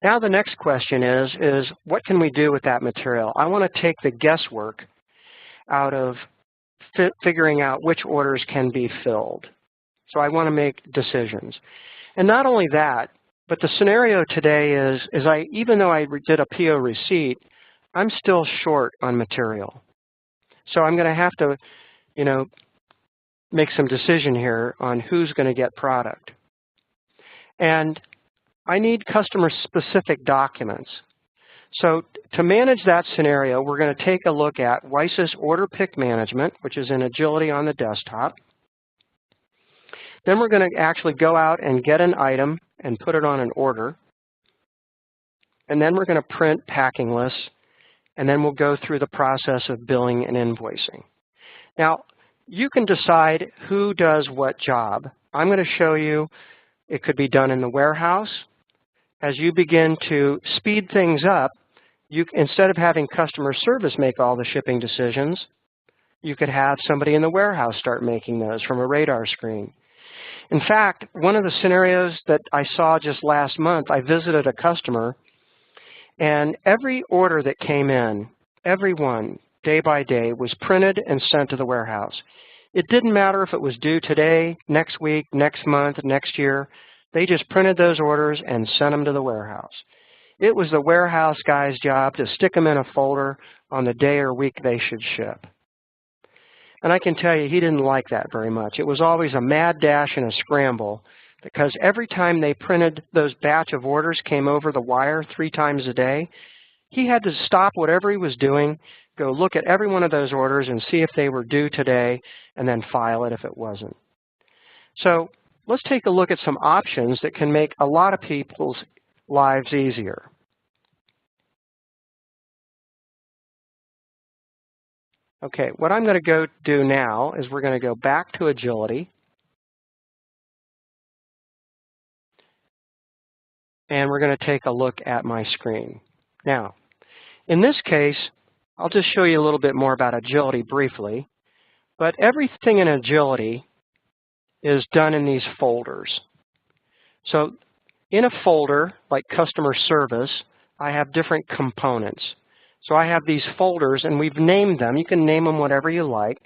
Now the next question is what can we do with that material? I want to take the guesswork out of figuring out which orders can be filled. So I want to make decisions. And not only that, but the scenario today is even though I did a PO receipt, I'm still short on material. So I'm going to have to, make some decision here on who's going to get product. And I need customer-specific documents. So to manage that scenario, we're going to take a look at WiSys Order Pick Management, which is in Agility on the desktop. Then we're going to actually go out and get an item and put it on an order. And then we're going to print packing lists, and then we'll go through the process of billing and invoicing. Now, you can decide who does what job. I'm going to show you it could be done in the warehouse. As you begin to speed things up, instead of having customer service make all the shipping decisions, you could have somebody in the warehouse start making those from a radar screen. In fact, one of the scenarios that I saw just last month, I visited a customer, and every order that came in, every one, day by day, was printed and sent to the warehouse. It didn't matter if it was due today, next week, next month, next year. They just printed those orders and sent them to the warehouse. It was the warehouse guy's job to stick them in a folder on the day or week they should ship. And I can tell you, he didn't like that very much. It was always a mad dash and a scramble, because every time they printed those batch of orders came over the wire 3 times a day, he had to stop whatever he was doing, go look at every one of those orders and see if they were due today, and then file it if it wasn't. So let's take a look at some options that can make a lot of people's lives easier. Okay, what I'm going to go do now is we're going to go back to Agility. And we're going to take a look at my screen. Now, in this case, I'll just show you a little bit more about Agility briefly. But everything in Agility is done in these folders. So in a folder, like customer service, I have different components. So I have these folders, and we've named them. You can name them whatever you like: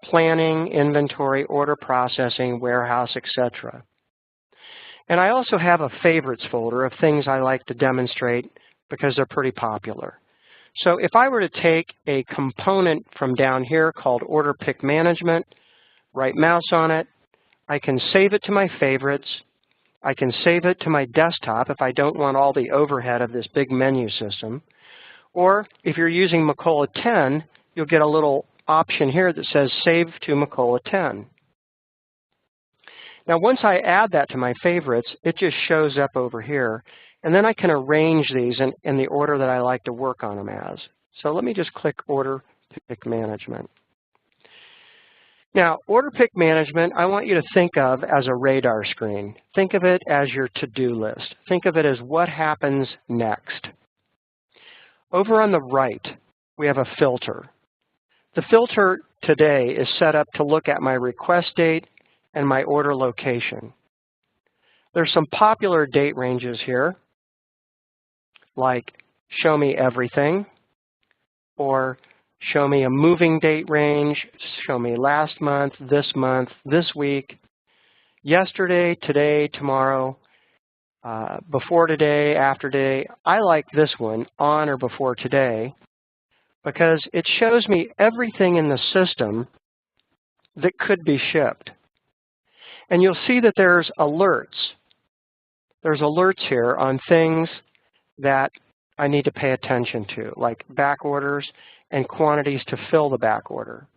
planning, inventory, order processing, warehouse, etc. And I also have a favorites folder of things I like to demonstrate because they're pretty popular. So if I were to take a component from down here called Order Pick Management, right mouse on it, I can save it to my favorites. I can save it to my desktop if I don't want all the overhead of this big menu system. Or if you're using Macola 10, you'll get a little option here that says Save to Macola 10. Now, once I add that to my favorites, it just shows up over here. And then I can arrange these in the order that I like to work on them as. So let me just click Order Pick Management. Now, Order Pick Management, I want you to think of as a radar screen. Think of it as your to-do list. Think of it as what happens next. Over on the right, we have a filter. The filter today is set up to look at my request date and my order location. There's some popular date ranges here, like Show Me Everything, or Show Me a Moving Date Range, Show Me Last Month, this week, yesterday, today, tomorrow, before today, after today. I like this one, On or Before Today, because it shows me everything in the system that could be shipped. And you'll see that there's alerts. There's alerts here on things that I need to pay attention to, like back orders and quantities to fill the back order.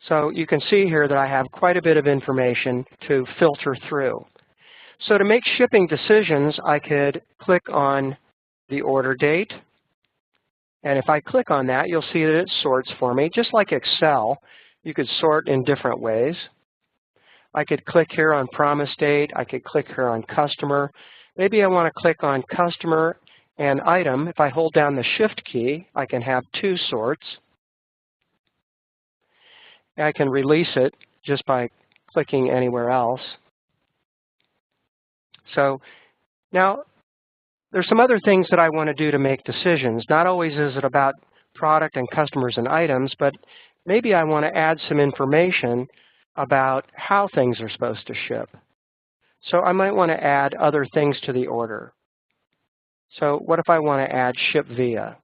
So you can see here that I have quite a bit of information to filter through. So to make shipping decisions, I could click on the order date. And if I click on that, you'll see that it sorts for me. Just like Excel, you could sort in different ways. I could click here on promise date. I could click here on customer. Maybe I want to click on customer and item. If I hold down the Shift key, I can have 2 sorts. I can release it just by clicking anywhere else. So now there's some other things that I want to do to make decisions. Not always is it about product and customers and items, but maybe I want to add some information about how things are supposed to ship. So I might want to add other things to the order. So what if I want to add ship via?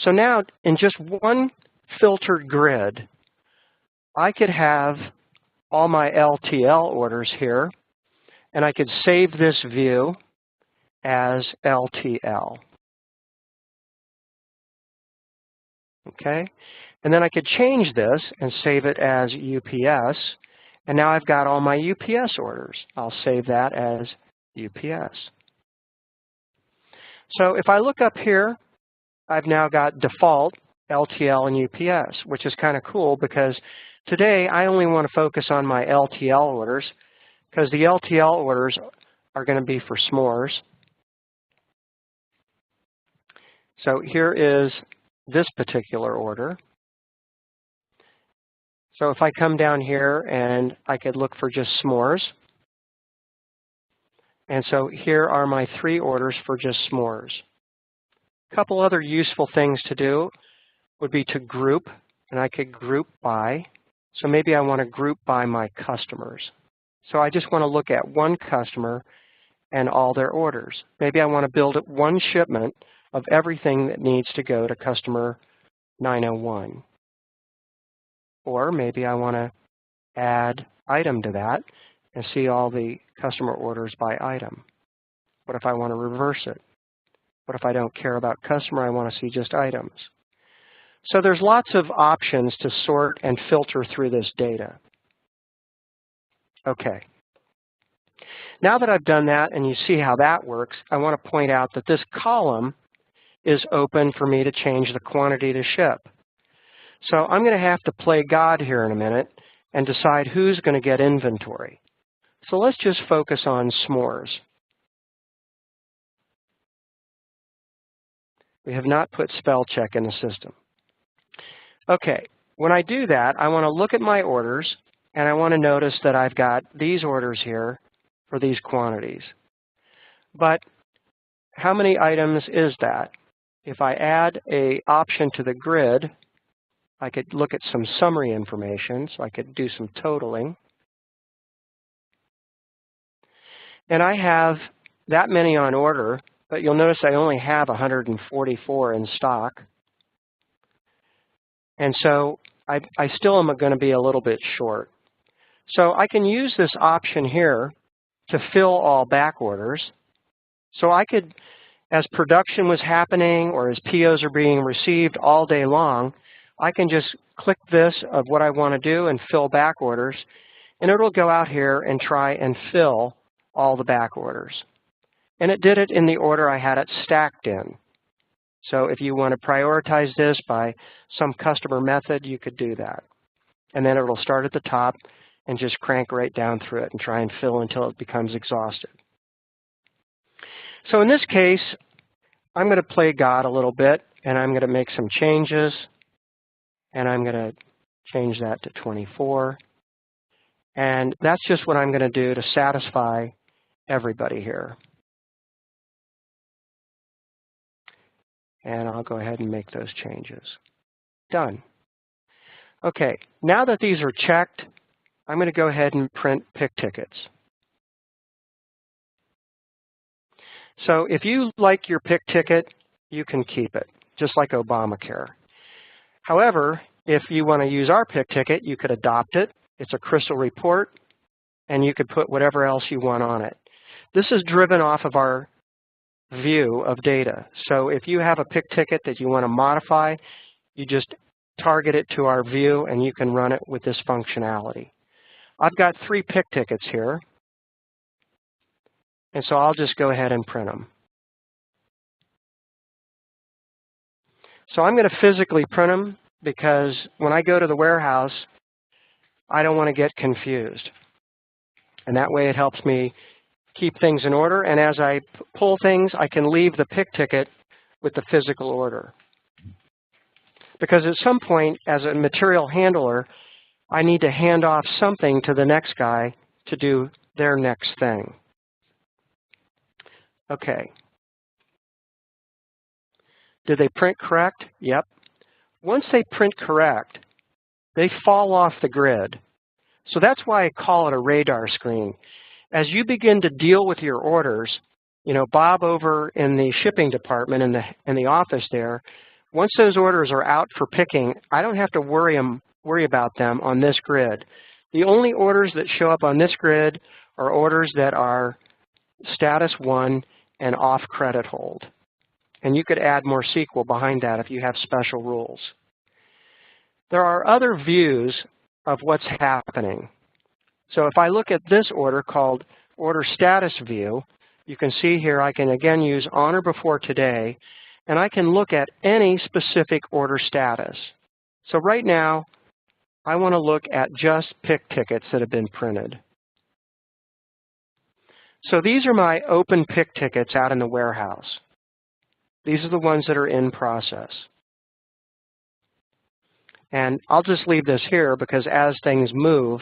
So now in just one filtered grid, I could have all my LTL orders here, and I could save this view as LTL. Okay? And then I could change this and save it as UPS, and now I've got all my UPS orders. I'll save that as UPS. So if I look up here, I've now got default LTL and UPS, which is kind of cool because today I only want to focus on my LTL orders because the LTL orders are going to be for s'mores. So here is this particular order. So if I come down here and I could look for just s'mores. And so here are my 3 orders for just s'mores. A couple other useful things to do would be to group, and I could group by. So maybe I want to group by my customers. So I just want to look at one customer and all their orders. Maybe I want to build one shipment of everything that needs to go to customer 901. Or maybe I want to add item to that and see all the customer orders by item. What if I want to reverse it? What if I don't care about customer, I want to see just items? So there's lots of options to sort and filter through this data. Okay. Now that I've done that and you see how that works, I want to point out that this column is open for me to change the quantity to ship. So I'm going to have to play God here in a minute and decide who's going to get inventory. So let's just focus on s'mores. We have not put spell check in the system. Okay, when I do that, I want to look at my orders, and I want to notice that I've got these orders here for these quantities. But how many items is that? If I add an option to the grid, I could look at some summary information, so I could do some totaling. And I have that many on order, but you'll notice I only have 144 in stock. And so I still am going to be a little bit short. So I can use this option here to fill all back orders. So I could, as production was happening or as POs are being received all day long, I can just click this of what I want to do and fill back orders, and it'll go out here and try and fill all the back orders. And it did it in the order I had it stacked in. So if you want to prioritize this by some customer method, you could do that. And then it'll start at the top and just crank right down through it and try and fill until it becomes exhausted. So in this case, I'm going to play God a little bit, and I'm going to make some changes. And I'm going to change that to 24. And that's just what I'm going to do to satisfy everybody here. And I'll go ahead and make those changes. Done. Okay, now that these are checked, I'm going to go ahead and print pick tickets. So if you like your pick ticket, you can keep it, just like Obamacare. However, if you want to use our pick ticket, you could adopt it. It's a crystal report, and you could put whatever else you want on it. This is driven off of our view of data. So if you have a pick ticket that you want to modify, you just target it to our view, and you can run it with this functionality. I've got 3 pick tickets here, and so I'll just go ahead and print them. So I'm going to physically print them because when I go to the warehouse, I don't want to get confused. And that way it helps me keep things in order. And as I pull things, I can leave the pick ticket with the physical order. Because at some point, as a material handler, I need to hand off something to the next guy to do their next thing. Okay. Did they print correct? Yep. Once they print correct, they fall off the grid. So that's why I call it a radar screen. As you begin to deal with your orders, you know, Bob over in the shipping department in the office there, once those orders are out for picking, I don't have to worry about them on this grid. The only orders that show up on this grid are orders that are status 1 and off credit hold. And you could add more SQL behind that if you have special rules. There are other views of what's happening. So if I look at this order called Order Status View, you can see here I can again use on or before today, and I can look at any specific order status. So right now, I want to look at just pick tickets that have been printed. So these are my open pick tickets out in the warehouse. These are the ones that are in process. And I'll just leave this here because as things move,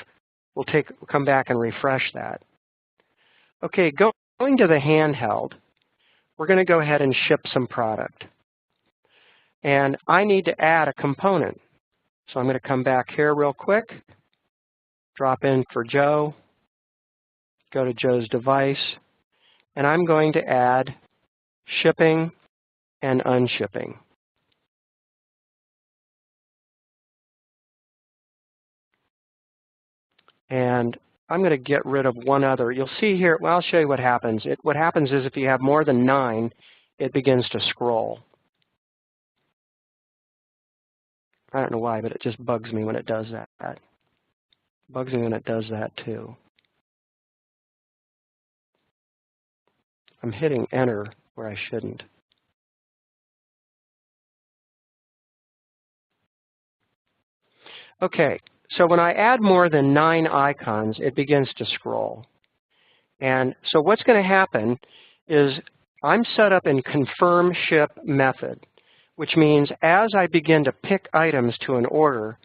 we'll come back and refresh that. Okay, going to the handheld, we're going to go ahead and ship some product. And I need to add a component. So I'm going to come back here real quick, drop in for Joe, go to Joe's device, and I'm going to add shipping and unshipping. And I'm going to get rid of one other. You'll see here, well, I'll show you what happens. What happens is if you have more than 9, it begins to scroll. I don't know why, but it just bugs me when it does that. Bugs me when it does that too. I'm hitting enter where I shouldn't. Okay, so when I add more than 9 icons, it begins to scroll. And so what's going to happen is I'm set up in confirm ship method, which means as I begin to pick items to an order,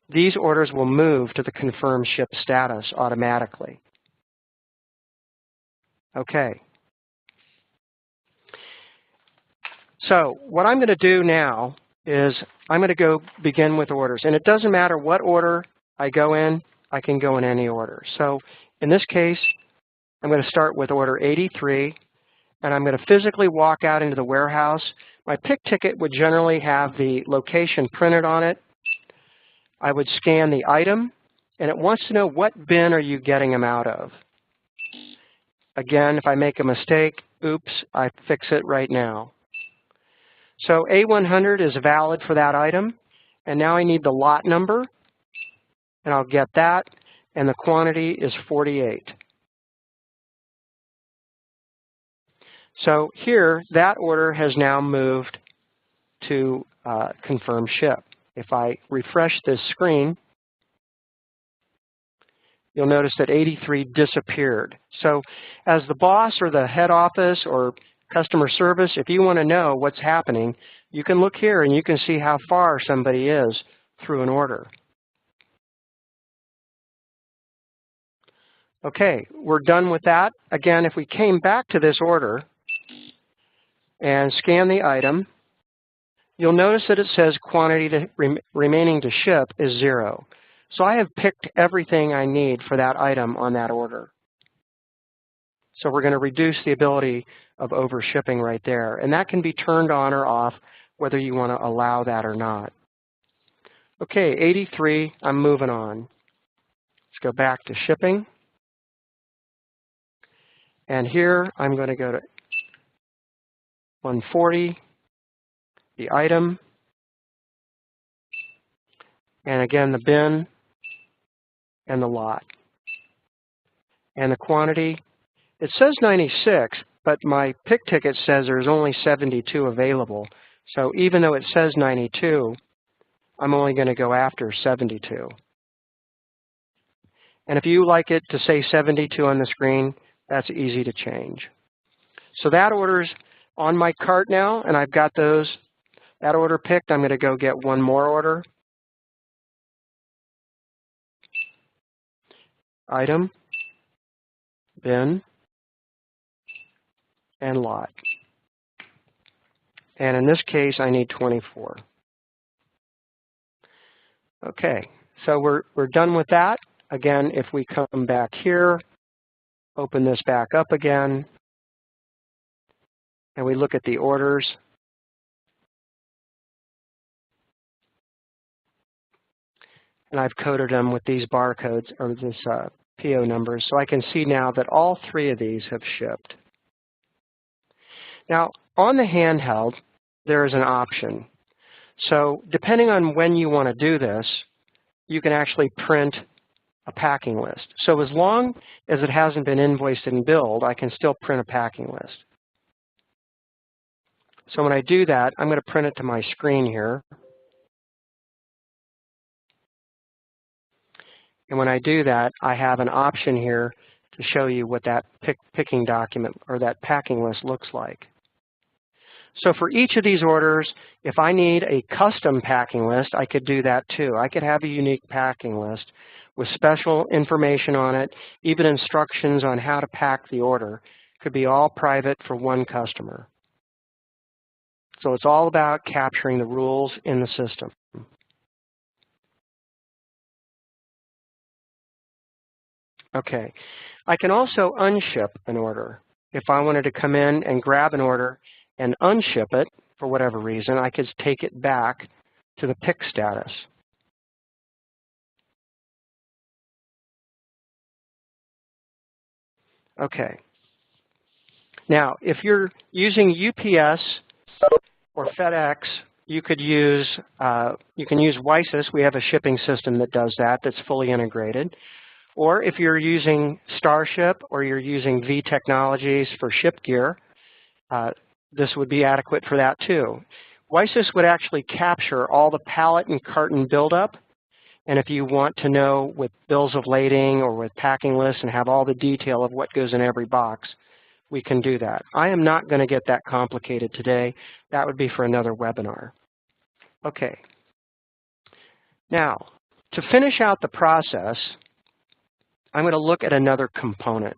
these orders will move to the confirm ship status automatically. Okay. So what I'm going to do now is I'm going to go begin with orders. And it doesn't matter what order I go in, I can go in any order. So in this case, I'm going to start with order 83, and I'm going to physically walk out into the warehouse. My pick ticket would generally have the location printed on it. I would scan the item, and it wants to know what bin are you getting them out of. Again, if I make a mistake, oops, I fix it right now. So A100 is valid for that item, and now I need the lot number, and I'll get that, and the quantity is 48. So here, that order has now moved to confirm ship. If I refresh this screen, you'll notice that 83 disappeared. So as the boss or the head office or customer service, if you want to know what's happening, you can look here and you can see how far somebody is through an order. Okay, we're done with that. Again, if we came back to this order and scan the item, you'll notice that it says quantity remaining to ship is 0. So I have picked everything I need for that item on that order. So we're going to reduce the ability of over-shipping right there. And that can be turned on or off, whether you want to allow that or not. Okay, 83, I'm moving on. Let's go back to shipping. And here, I'm going to go to 140, the item, and again, the bin, and the lot. And the quantity, it says 96, but my pick ticket says there's only 72 available. So even though it says 92, I'm only going to go after 72. And if you like it to say 72 on the screen, that's easy to change. So that order's on my cart now, and I've got that order picked. I'm going to go get one more order. Item, bin, and lot. And in this case, I need 24. Okay, so we're done with that. Again, if we come back here, open this back up again, and we look at the orders, and I've coded them with these barcodes, or this PO numbers, so I can see now that all 3 of these have shipped. Now, on the handheld, there is an option. So depending on when you want to do this, you can actually print a packing list. So as long as it hasn't been invoiced and billed, I can still print a packing list. So when I do that, I'm going to print it to my screen here. And when I do that, I have an option here to show you what that picking document or that packing list looks like. So for each of these orders, if I need a custom packing list, I could do that too. I could have a unique packing list with special information on it, even instructions on how to pack the order. It could be all private for one customer. So it's all about capturing the rules in the system. Okay, I can also unship an order. If I wanted to come in and grab an order and unship it for whatever reason, I could take it back to the pick status. Okay. Now, if you're using UPS or FedEx, you can use WiSys. We have a shipping system that does that, that's fully integrated. Or if you're using Starship or you're using V Technologies for ShipGear, this would be adequate for that too. WiSys would actually capture all the pallet and carton buildup. And if you want to know with bills of lading or with packing lists and have all the detail of what goes in every box, we can do that. I am not going to get that complicated today. That would be for another webinar. Okay. Now, to finish out the process, I'm going to look at another component.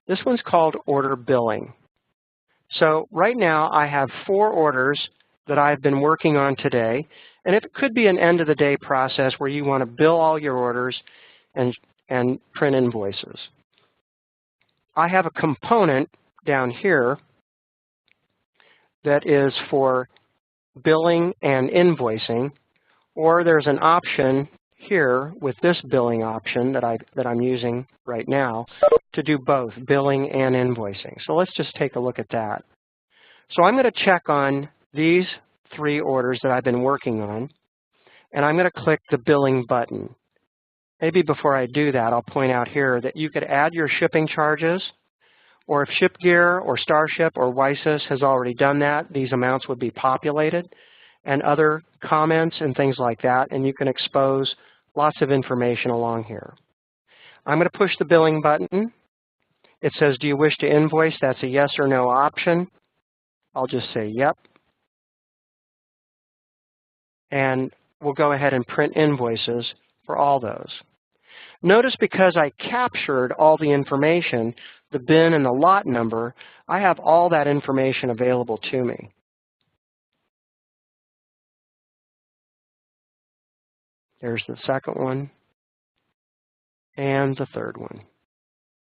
This one's called order billing. So right now I have 4 orders that I've been working on today, and it could be an end-of-the-day process where you want to bill all your orders and print invoices. I have a component down here that is for billing and invoicing, or there's an option here with this billing option that I'm using right now to do both billing and invoicing. So let's just take a look at that. So I'm going to check on these 3 orders that I've been working on, and I'm going to click the billing button. Maybe before I do that, I'll point out here that you could add your shipping charges, or if ShipGear or Starship or WiSys has already done that, these amounts would be populated, and other comments and things like that, and you can expose lots of information along here. I'm going to push the billing button. It says, do you wish to invoice? That's a yes or no option. I'll just say yep. And we'll go ahead and print invoices for all those. Notice because I captured all the information, the bin and the lot number, I have all that information available to me. There's the second one and the third one.